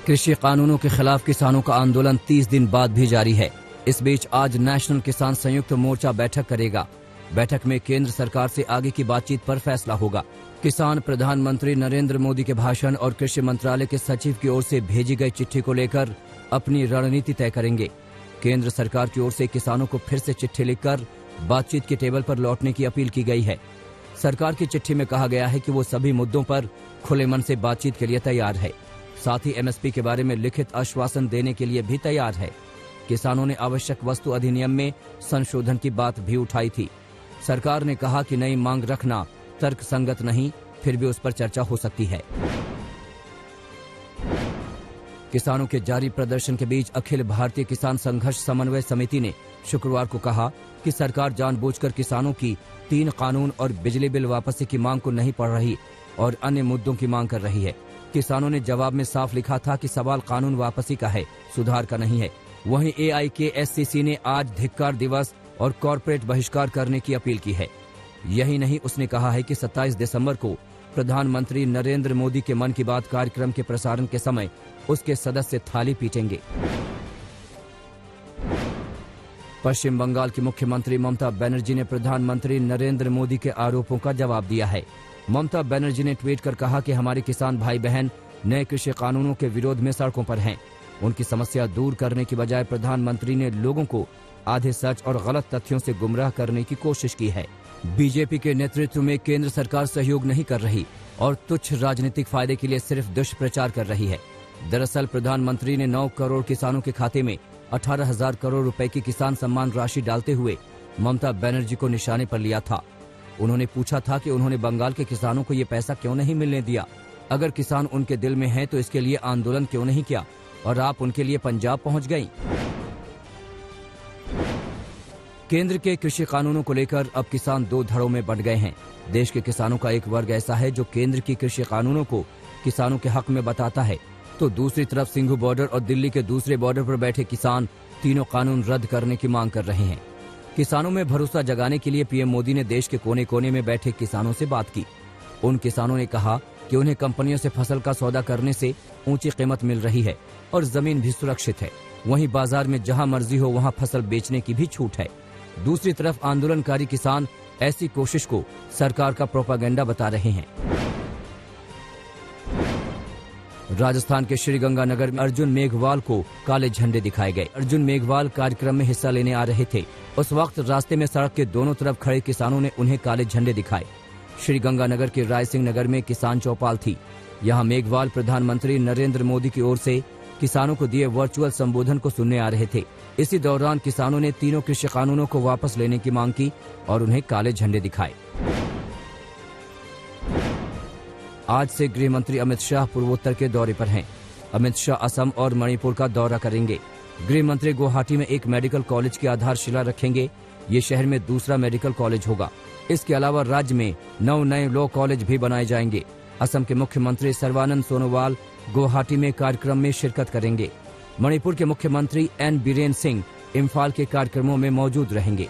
कृषि कानूनों के खिलाफ किसानों का आंदोलन 30 दिन बाद भी जारी है। इस बीच आज नेशनल किसान संयुक्त मोर्चा बैठक करेगा। बैठक में केंद्र सरकार से आगे की बातचीत पर फैसला होगा। किसान प्रधानमंत्री नरेंद्र मोदी के भाषण और कृषि मंत्रालय के सचिव की ओर से भेजी गई चिट्ठी को लेकर अपनी रणनीति तय करेंगे। केंद्र सरकार की ओर से किसानों को फिर से चिट्ठी लिखकर बातचीत के टेबल पर लौटने की अपील की गई है। सरकार की चिट्ठी में कहा गया है कि वो सभी मुद्दों पर खुले मन से बातचीत के लिए तैयार है। साथ ही एमएसपी के बारे में लिखित आश्वासन देने के लिए भी तैयार है। किसानों ने आवश्यक वस्तु अधिनियम में संशोधन की बात भी उठाई थी। सरकार ने कहा कि नई मांग रखना तर्कसंगत नहीं, फिर भी उस पर चर्चा हो सकती है। किसानों के जारी प्रदर्शन के बीच अखिल भारतीय किसान संघर्ष समन्वय समिति ने शुक्रवार को कहा कि सरकार जानबूझकर किसानों की 3 कानून और बिजली बिल वापसी की मांग को नहीं पढ़ रही और अन्य मुद्दों की मांग कर रही है। किसानों ने जवाब में साफ लिखा था कि सवाल कानून वापसी का है, सुधार का नहीं है। वहीं AIKSCC ने आज धिक्कार दिवस और कॉर्पोरेट बहिष्कार करने की अपील की है। यही नहीं, उसने कहा है कि 27 दिसंबर को प्रधानमंत्री नरेंद्र मोदी के मन की बात कार्यक्रम के प्रसारण के समय उसके सदस्य थाली पीटेंगे। पश्चिम बंगाल की मुख्यमंत्री ममता बनर्जी ने प्रधानमंत्री नरेंद्र मोदी के आरोपों का जवाब दिया है। ममता बनर्जी ने ट्वीट कर कहा कि हमारे किसान भाई बहन नए कृषि कानूनों के विरोध में सड़कों पर हैं। उनकी समस्या दूर करने की बजाय प्रधानमंत्री ने लोगों को आधे सच और गलत तथ्यों से गुमराह करने की कोशिश की है। बीजेपी के नेतृत्व में केंद्र सरकार सहयोग नहीं कर रही और तुच्छ राजनीतिक फायदे के लिए सिर्फ दुष्प्रचार कर रही है। दरअसल प्रधानमंत्री ने 9 करोड़ किसानों के खाते में 18,000 करोड़ रुपए की किसान सम्मान राशि डालते हुए ममता बनर्जी को निशाने पर लिया था। उन्होंने पूछा था कि उन्होंने बंगाल के किसानों को ये पैसा क्यों नहीं मिलने दिया। अगर किसान उनके दिल में है तो इसके लिए आंदोलन क्यों नहीं किया और आप उनके लिए पंजाब पहुंच गई। केंद्र के कृषि कानूनों को लेकर अब किसान 2 धड़ों में बंट गए हैं। देश के किसानों का एक वर्ग ऐसा है जो केंद्र की कृषि कानूनों को किसानों के हक में बताता है, तो दूसरी तरफ सिंघू बॉर्डर और दिल्ली के दूसरे बॉर्डर पर बैठे किसान तीनों कानून रद्द करने की मांग कर रहे हैं। किसानों में भरोसा जगाने के लिए पीएम मोदी ने देश के कोने कोने में बैठे किसानों से बात की। उन किसानों ने कहा कि उन्हें कंपनियों से फसल का सौदा करने से ऊंची कीमत मिल रही है और जमीन भी सुरक्षित है। वहीं बाजार में जहां मर्जी हो वहां फसल बेचने की भी छूट है। दूसरी तरफ आंदोलनकारी किसान ऐसी कोशिश को सरकार का प्रोपागेंडा बता रहे हैं। राजस्थान के श्रीगंगानगर में अर्जुन मेघवाल को काले झंडे दिखाए गए। अर्जुन मेघवाल कार्यक्रम में हिस्सा लेने आ रहे थे। उस वक्त रास्ते में सड़क के दोनों तरफ खड़े किसानों ने उन्हें काले झंडे दिखाए। श्रीगंगानगर के राय सिंह नगर में किसान चौपाल थी। यहाँ मेघवाल प्रधानमंत्री नरेंद्र मोदी की ओर से किसानों को दिए वर्चुअल संबोधन को सुनने आ रहे थे। इसी दौरान किसानों ने तीनों कृषि कानूनों को वापस लेने की मांग की और उन्हें काले झंडे दिखाए। आज से गृह मंत्री अमित शाह पूर्वोत्तर के दौरे पर हैं। अमित शाह असम और मणिपुर का दौरा करेंगे। गृह मंत्री गुवाहाटी में एक मेडिकल कॉलेज की आधारशिला रखेंगे। ये शहर में दूसरा मेडिकल कॉलेज होगा। इसके अलावा राज्य में 9 नए लॉ कॉलेज भी बनाए जाएंगे। असम के मुख्यमंत्री सर्बानंद सोनोवाल गुवाहाटी में कार्यक्रम में शिरकत करेंगे। मणिपुर के मुख्यमंत्री एन बीरेन सिंह इम्फाल के कार्यक्रमों में मौजूद रहेंगे।